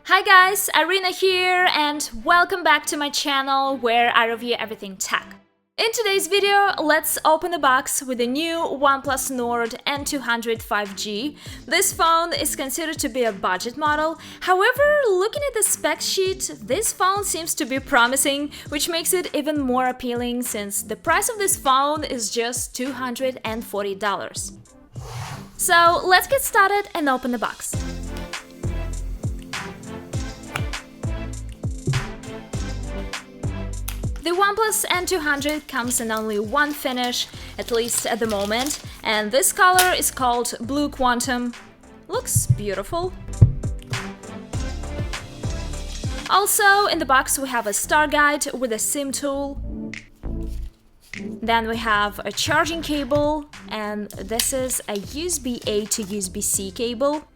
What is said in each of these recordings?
Hi guys, Irina here and welcome back to my channel where I review everything tech. In today's video, let's open the box with the new OnePlus Nord N200 5G. This phone is considered to be a budget model. However, looking at the spec sheet, this phone seems to be promising, which makes it even more appealing since the price of this phone is just $240. So let's get started and open the box. The OnePlus N200 comes in only one finish, at least at the moment, and this color is called Blue Quantum. Looks beautiful. Also, in the box we have a star guide with a SIM tool. Then we have a charging cable, and this is a USB-A to USB-C cable.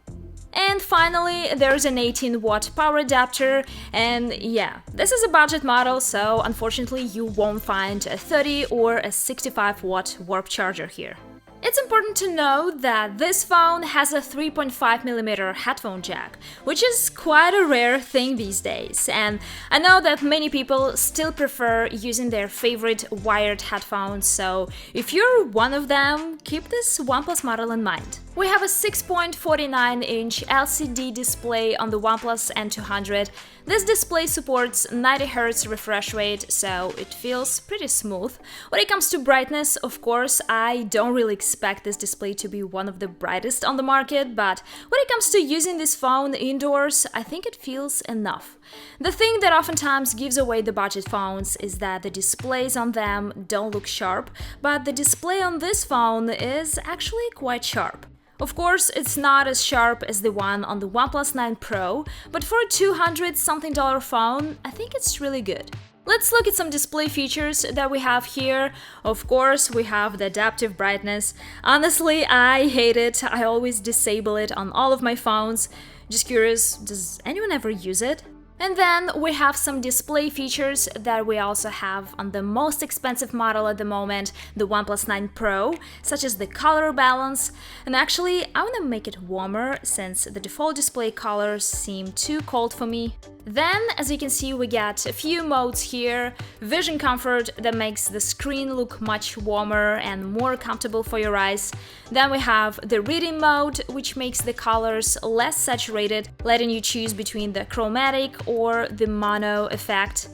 And finally, there's an 18-watt power adapter, and yeah, this is a budget model, so unfortunately you won't find a 30 or a 65-watt warp charger here. It's important to note that this phone has a 3.5mm headphone jack, which is quite a rare thing these days, and I know that many people still prefer using their favorite wired headphones, so if you're one of them, keep this OnePlus model in mind. We have a 6.49-inch LCD display on the OnePlus N200. This display supports 90Hz refresh rate, so it feels pretty smooth. When it comes to brightness, of course, I don't really expect this display to be one of the brightest on the market, but when it comes to using this phone indoors, I think it feels enough. The thing that oftentimes gives away the budget phones is that the displays on them don't look sharp, but the display on this phone is actually quite sharp. Of course, it's not as sharp as the one on the OnePlus 9 Pro, but for a $200-something phone, I think it's really good. Let's look at some display features that we have here. Of course, we have the adaptive brightness. Honestly, I hate it. I always disable it on all of my phones. Just curious, does anyone ever use it? And then we have some display features that we also have on the most expensive model at the moment, the OnePlus 9 Pro, such as the color balance. And actually, I want to make it warmer since the default display colors seem too cold for me. Then, as you can see, we get a few modes here. Vision comfort that makes the screen look much warmer and more comfortable for your eyes. Then we have the reading mode, which makes the colors less saturated, letting you choose between the chromatic or the mono effect.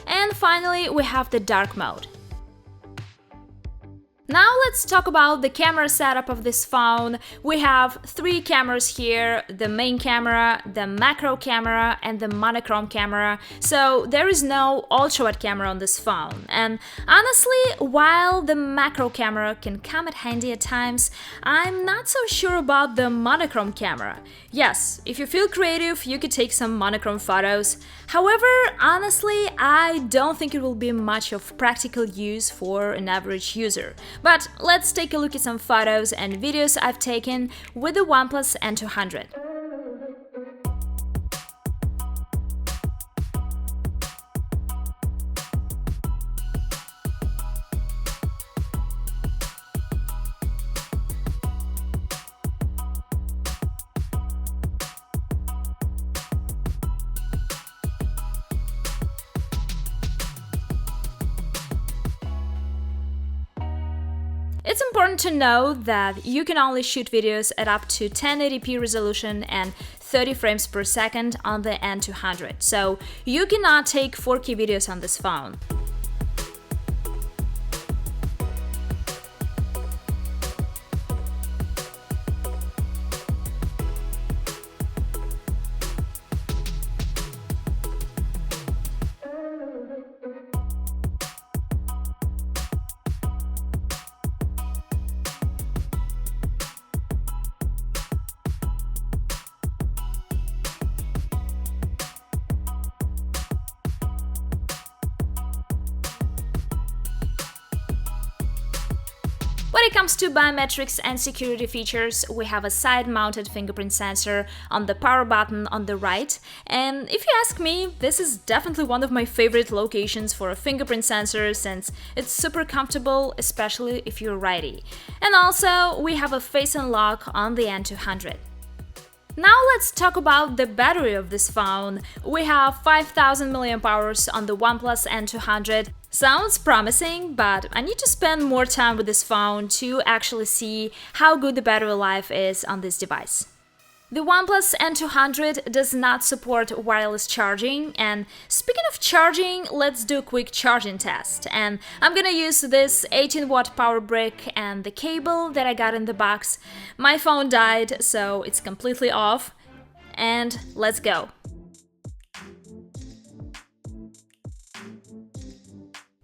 And finally, we have the dark mode. Now let's talk about the camera setup of this phone. We have three cameras here, the main camera, the macro camera, and the monochrome camera. So there is no ultra-wide camera on this phone. And honestly, while the macro camera can come in handy at times, I'm not so sure about the monochrome camera. Yes, if you feel creative, you could take some monochrome photos. However, honestly, I don't think it will be much of practical use for an average user. But let's take a look at some photos and videos I've taken with the OnePlus N200. It's important to know that you can only shoot videos at up to 1080p resolution and 30 frames per second on the N200, so you cannot take 4K videos on this phone. When it comes to biometrics and security features, we have a side-mounted fingerprint sensor on the power button on the right, and if you ask me, this is definitely one of my favorite locations for a fingerprint sensor since it's super comfortable, especially if you're righty. And also, we have a face unlock on the N200. Now let's talk about the battery of this phone. We have 5000 mAh on the OnePlus N200. Sounds promising, but I need to spend more time with this phone to actually see how good the battery life is on this device. The OnePlus N200 does not support wireless charging, and speaking of charging, let's do a quick charging test. And I'm gonna use this 18-watt power brick and the cable that I got in the box. My phone died, so it's completely off. And let's go.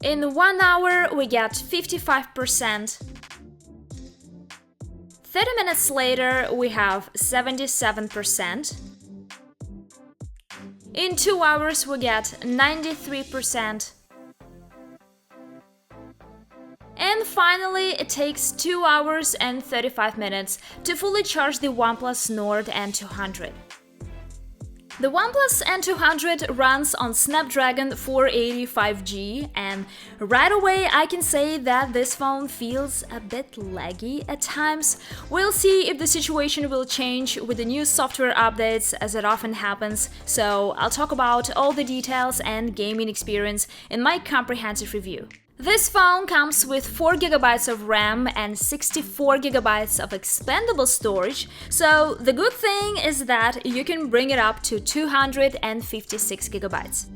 In 1 hour, we get 55%. 30 minutes later, we have 77%. In 2 hours, we get 93%. And finally, it takes 2 hours and 35 minutes to fully charge the OnePlus Nord N200. The OnePlus N200 runs on Snapdragon 480 5G, and right away I can say that this phone feels a bit laggy at times. We'll see if the situation will change with the new software updates, as it often happens, so I'll talk about all the details and gaming experience in my comprehensive review. This phone comes with 4GB of RAM and 64GB of expandable storage, so the good thing is that you can bring it up to 256GB.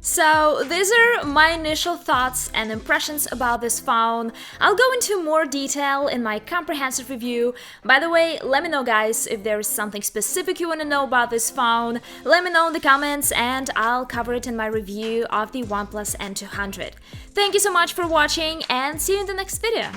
So these are my initial thoughts and impressions about this phone. I'll go into more detail in my comprehensive review. By the way, let me know guys if there is something specific you want to know about this phone. Let me know in the comments and I'll cover it in my review of the OnePlus N200. Thank you so much for watching and see you in the next video.